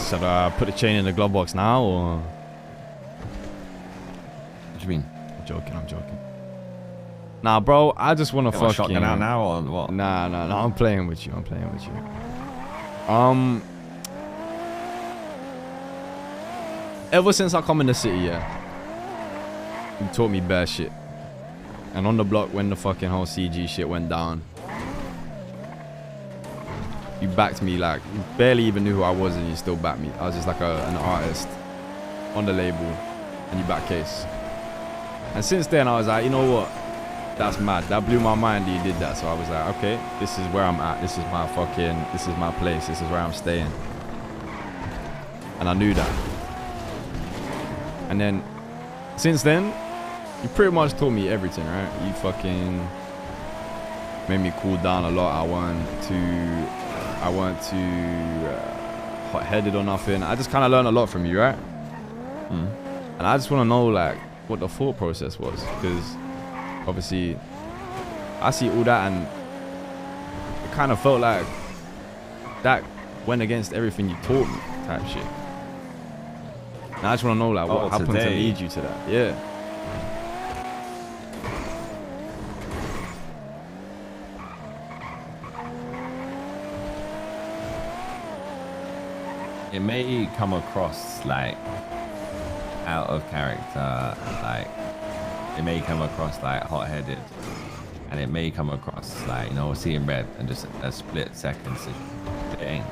Should I put the chain in the glove box now, or? What do you mean? I'm joking. Nah, bro, I just want to fucking... shotgun out now or what? Nah, I'm playing with you. Ever since I come in the city, yeah, you taught me bare shit. And on the block, when the fucking whole CG shit went down, you backed me. Like, you barely even knew who I was, and you still backed me. I was just like an artist on the label, and you back Case. And since then, I was like, you know what? That's mad. That blew my mind that you did that. So I was like, okay, this is where I'm at. This is my place. This is where I'm staying. And I knew that. And then, since then, you pretty much taught me everything, right? You fucking made me cool down a lot. I weren't too hot-headed or nothing. I just kind of learned a lot from you, right? And I just want to know, like, what the thought process was, because obviously I see all that, and it kind of felt like that went against everything you taught me, type shit. And I just want to know, like, what happened to lead you to that? Yeah. It may come across like out of character, like it may come across like hot-headed, and it may come across like, you know, seeing red and just a split-second decision. It ain't.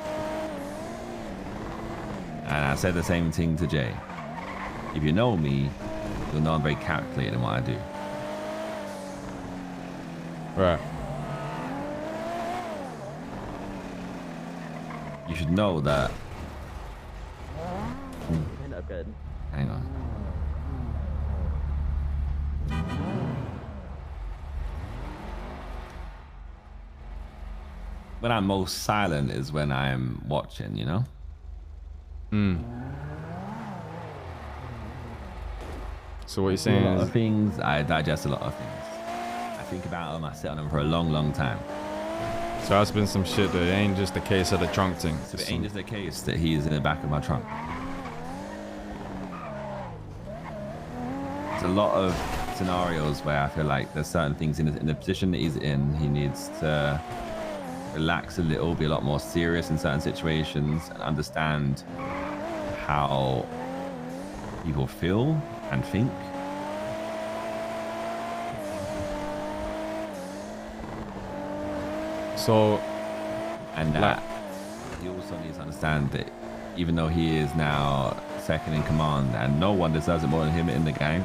And I said the same thing to Jay. If you know me, you'll know I'm very calculated in what I do. Right. You should know that. Good. Hang on. When I'm most silent is when I'm watching, you know? So what you're saying A lot is... of things, I digest a lot of things. I think about them, I sit on them for a long, long time. So that's been some shit that ain't just the case of the trunk thing. So it ain't just the case that he is in the back of my trunk. There's a lot of scenarios where I feel like there's certain things in the position that he's in, he needs to relax a little, be a lot more serious in certain situations, and understand how people feel and think. So, and that he also needs to understand that even though he is now second in command and no one deserves it more than him in the gang,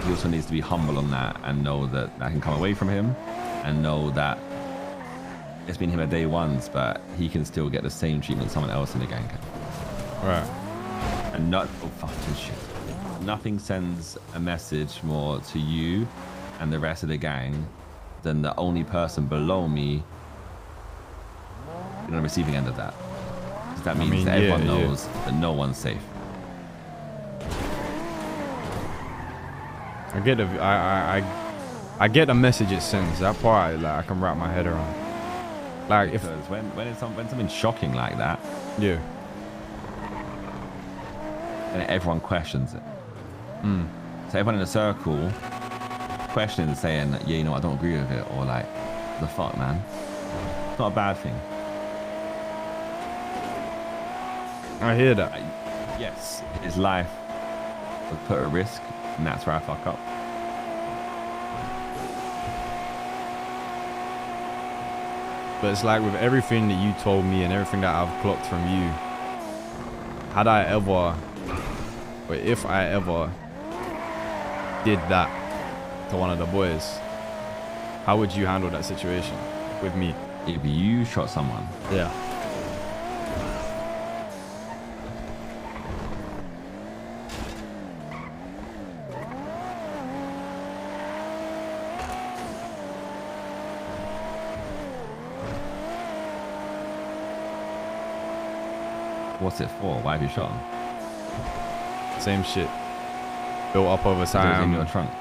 he also needs to be humble on that and know that that can come away from him, and know that it's been him at day ones, but he can still get the same treatment someone else in the gang can. right. And not fucking shit. Nothing sends a message more to you and the rest of the gang than the only person below me on the receiving end of that. Because that means that everyone knows that no one's safe. I get the I get the message it sends. That part, like, I can wrap my head around. Like, if when something shocking like that, yeah, and everyone questions it. So everyone in a circle questioning, saying, yeah, you know, I don't agree with it, or like, the fuck, man. It's not a bad thing. I hear that. Yes, his life was put at risk, and that's where I fuck up. But it's like with everything that you told me and everything that I've clocked from you, had I ever, or if I ever did that to one of the boys, how would you handle that situation with me? If you shot someone, yeah, what's it for? Why have you shot him? same shit. Built up over It was time. in your trunk.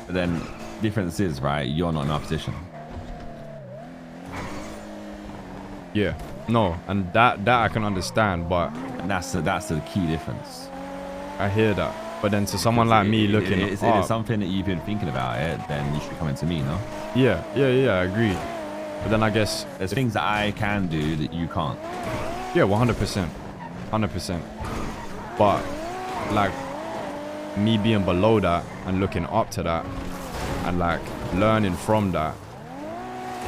But then, difference is, right, you're not in our position. Yeah. No, and that I can understand, but And that's the key difference. I hear that. But then to someone like me looking if up, it's something that you've been thinking about it, then you should come into me, no? yeah, I agree. But then I guess There's things that I can do that you can't. yeah, 100%, 100%. But like me being below that and looking up to that and like learning from that,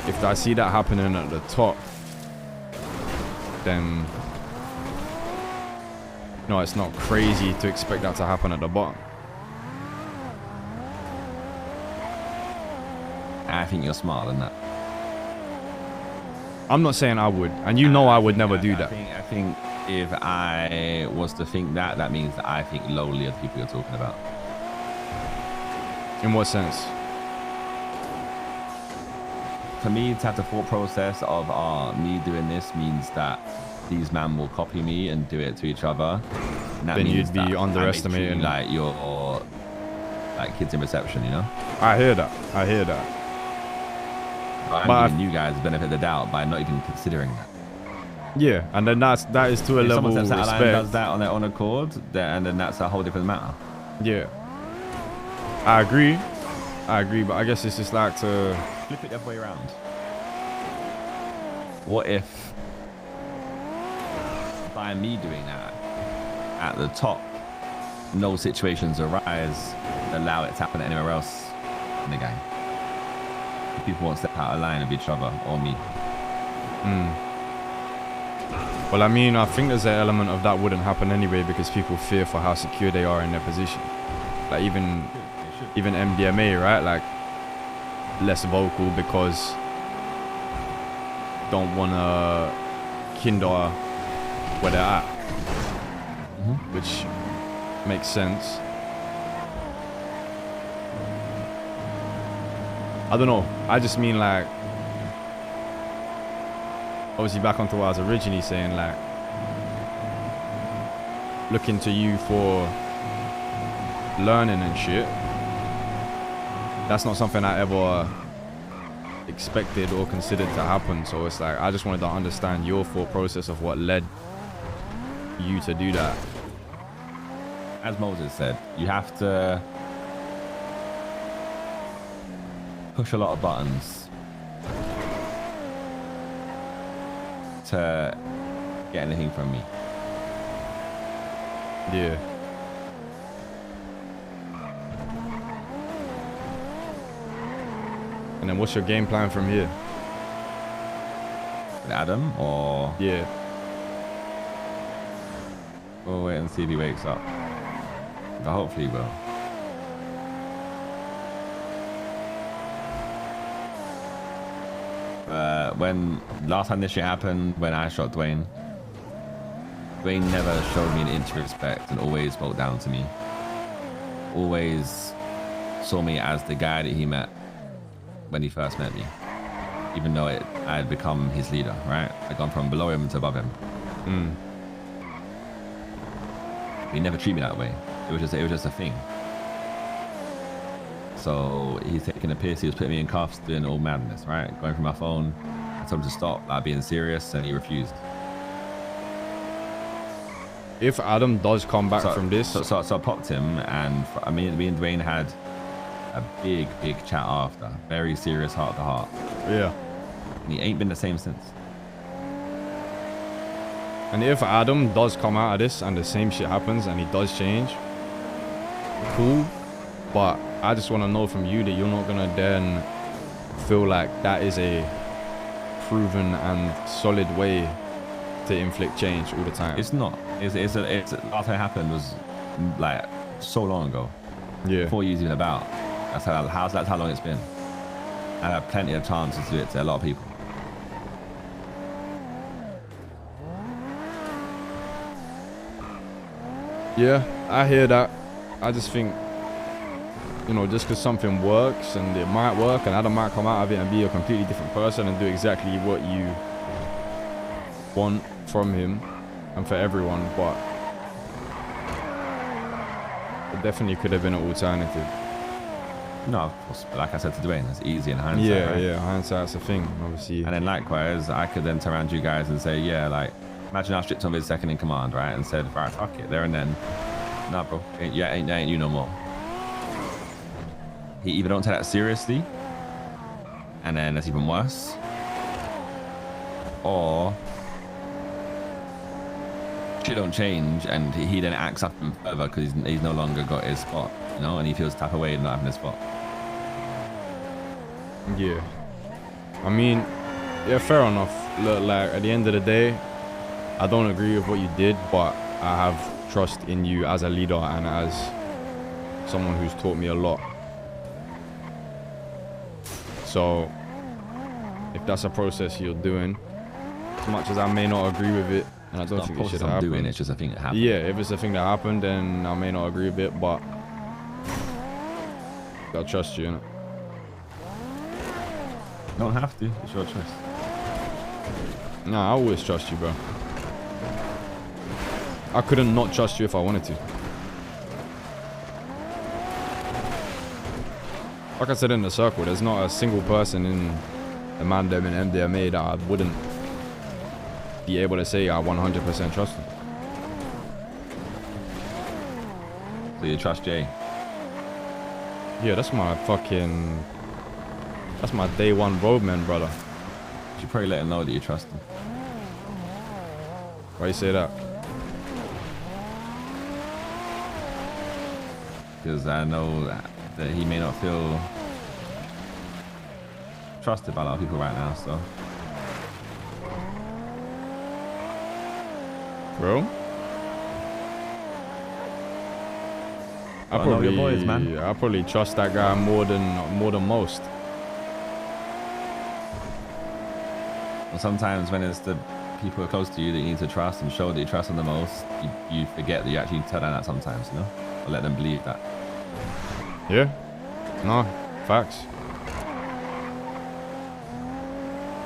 if I see that happening at the top, then no, it's not crazy to expect that to happen at the bottom. I think you're smarter than that. I'm not saying I would, and you know I would never do that. I think if I was to think that, that means that I think lowly of the people you're talking about. In what sense? For me to have the thought process of me doing this means that these men will copy me and do it to each other. And that Then means you'd be that underestimating. like you're like kids in reception, you know? I hear that. I hear that. But But I'm giving you guys the benefit of the doubt by not even considering that. Yeah, and then that is to a If level someone of steps out of line and respect. does that on their own accord, and then that's a whole different matter. Yeah, I agree, but I guess it's just like to Flip it the other way around. What if by me doing that at the top, no situations arise that allow it to happen anywhere else in the game? If people won't step out of line of each other or me. Well, I mean, I think there's an element of that wouldn't happen anyway because people fear for how secure they are in their position. Like even MDMA, right? Like less vocal because don't want to hinder where they're at, which makes sense. I don't know. I just mean like, obviously back onto what I was originally saying, like looking to you for learning and shit. That's not something I ever expected or considered to happen. So it's like, I just wanted to understand your thought process of what led you to do that. As Moses said, you have to push a lot of buttons to get anything from me. Yeah. And then what's your game plan from here? With Adam, or Yeah. we'll wait and see if he wakes up. But hopefully he will. When last time this shit happened, when I shot Dwayne never showed me an inch of respect and always spoke down to me. Always saw me as the guy that he met when he first met me, even though I had become his leader, right? I'd gone from below him to above him. He never treated me that way. It was just a thing. So he's taking a piss. He was putting me in cuffs, doing all madness, right? Going through my phone. I told him to stop, like being serious, and he refused. If Adam does come back from this, so I popped him, and me and Dwayne had a big chat after, very serious heart to heart. yeah. And he ain't been the same since. And if Adam does come out of this and the same shit happens and he does change, cool. But I just want to know from you that you're not gonna then feel like that is a proven and solid way to inflict change all the time. It's not. It's last time it happened was like so long ago. Yeah. 4 years even about. That's how long it's been. I had plenty of chances to do it to a lot of people. Yeah, I hear that. I just think, you know, just because something works and it might work and Adam might come out of it and be a completely different person and do exactly what you want from him and for everyone, but it definitely could have been an alternative. No, of course. But like I said to Dwayne, it's easy in hindsight. Yeah, right? yeah, hindsight's a thing, obviously. And then likewise, I could then turn around to you guys and say, yeah, like, imagine I stripped on his second in command, right? And said, right, fuck it, there and then. Nah, bro, ain't you no more. He either don't take that seriously, and then that's even worse, or shit don't change, and he then acts up further because he's no longer got his spot, you know, and he feels type away not having his spot. Yeah. I mean, yeah, fair enough. Look, like, at the end of the day, I don't agree with what you did, but I have trust in you as a leader and as someone who's taught me a lot. So, if that's a process you're doing, as much as I may not agree with it, and I don't think it should happen. It's just a thing that happened. Yeah, if it's a thing that happened, then I may not agree with it, but I'll trust you, innit? Don't have to. It's your choice. Nah, I always trust you, bro. I couldn't not trust you if I wanted to. Like I said in the circle, there's not a single person in the Mandem and MDMA that I wouldn't be able to say I 100% trust them. So you trust Jay? Yeah, that's my fucking... That's my day one roadman, brother. You should probably let him know that you trust him. Why you say that? Because I know that he may not feel trusted by a lot of people right now, so. Bro? I know your boys, man. probably trust that guy more than most. Well, sometimes when it's the people who are close to you that you need to trust and show that you trust them the most, you forget that you actually tell them that sometimes, you know? Or let them believe that. Yeah. No, facts.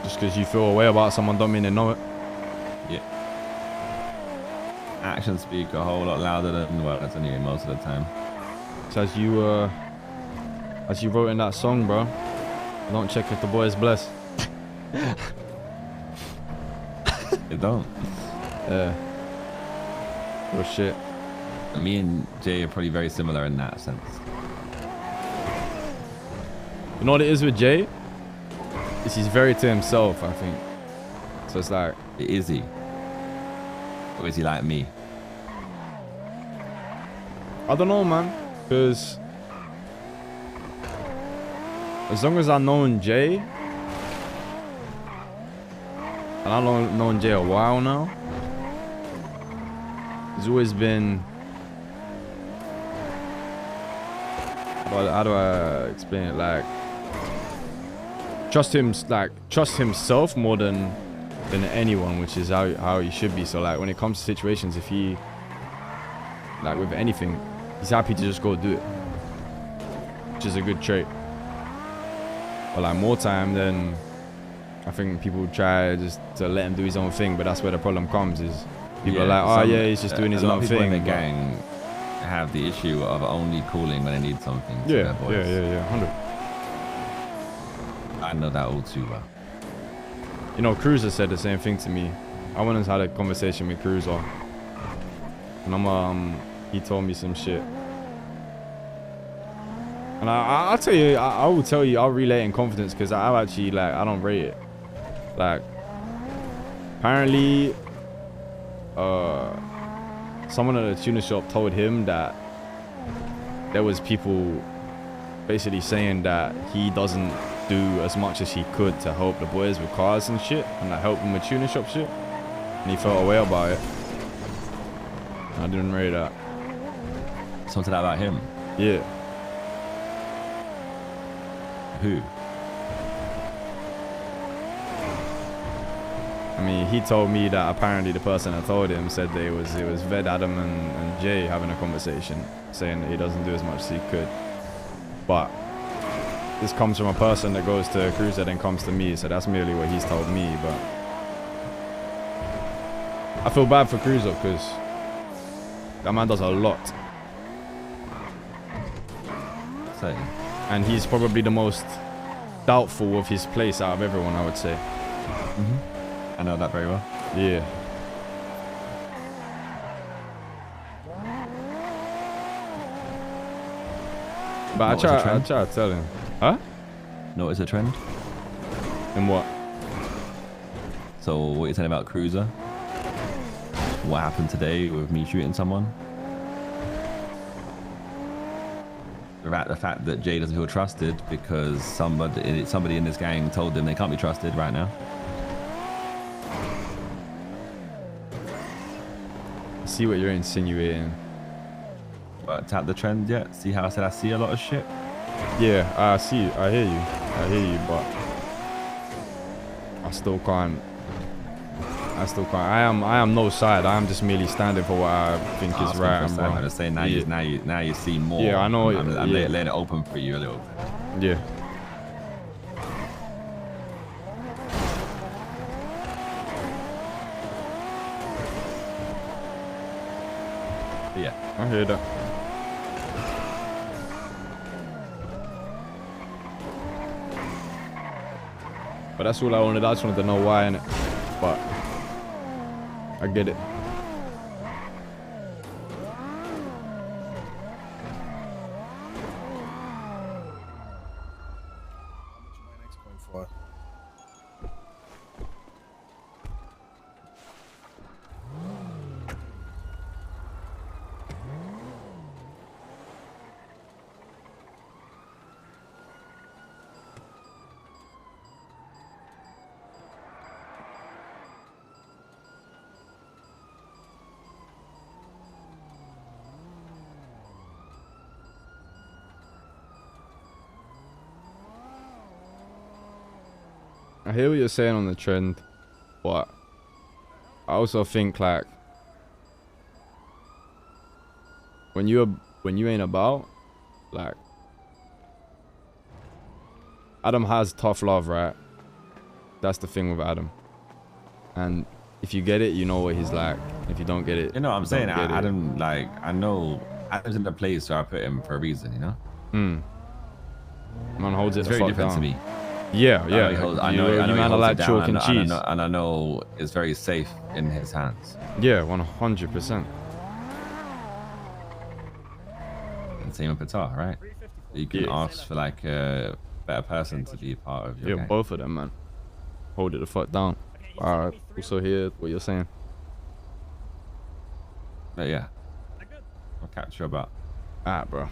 Just because you feel a way about someone don't mean they know it. Yeah. Actions speak a whole lot louder than words anyway, most of the time. So as you wrote in that song, bro, don't check if the boy is blessed. It don't. Yeah. Oh shit. Me and Jay are probably very similar in that sense. You know what it is with Jay? Is he's very to himself, I think. So it's like... Is he? Or is he like me? I don't know, man. Because... as long as I've known Jay... and I've known Jay a while now... he's always been... well, how do I explain it? Like... trust himself more than anyone, which is how he should be. So like when it comes to situations, if he like with anything, he's happy to just go do it, which is a good trait. But like more time than I think people try just to let him do his own thing, but that's where the problem comes. Is people are like, oh yeah, he's just doing his own thing. A lot of people in the gang have the issue of only calling when they need something. Yeah, 100. I know that all too well. You know, Cruiser said the same thing to me. I went and had a conversation with Cruiser, and he told me some shit. And I'll tell you, I will tell you, I'll relay it in confidence because I actually, like, I don't rate it. Like, apparently, someone at the tuner shop told him that there was people basically saying that he doesn't do as much as he could to help the boys with cars and shit, and like help them with tuner shop shit, and he felt a way about it. I didn't rate that. Something about him? Yeah. Who? I mean, he told me that apparently the person that told him said that it was Ved, Adam, and Jay having a conversation, saying that he doesn't do as much as he could. But this comes from a person that goes to Cruiser then comes to me, so that's merely what he's told me. But I feel bad for Cruiser because that man does a lot. Same. And he's probably the most doubtful of his place out of everyone, I would say. I know that very well. Yeah. But I try to tell him. Huh? Notice a trend? In what? So what you're saying about Cruiser? What happened today with me shooting someone? About the fact that Jay doesn't feel trusted because somebody in this gang told them they can't be trusted right now. I see what you're insinuating. But tap the trend yet? See how I said I see a lot of shit? Yeah, I see. I hear you, but I still can't. I am no side. I am just merely standing for what I think is right and wrong. I'm just saying now, now you see more. Yeah, I know. I'm letting it open for you a little bit. Yeah. Yeah. I hear that. But that's all I wanted. I just wanted to know why, innit? But I get it. I hear what you're saying on the trend, but I also think like when you ain't about, like, Adam has tough love, right? That's the thing with Adam. And if you get it, you know what he's like. If you don't get it, you know what I'm saying? Adam, like, I know Adam's in the place where I put him for a reason, you know? Man holds it It's the very fuck different down. to me. Yeah. I know you man are like chalk and cheese. and I know it's very safe in his hands. Yeah, 100%. And same with Patar, right? You can ask for like a better person to be a part of your gang. Both of them, man. Hold it the fuck down. I also hear what you're saying. But yeah, I'll catch you about. Alright, bro.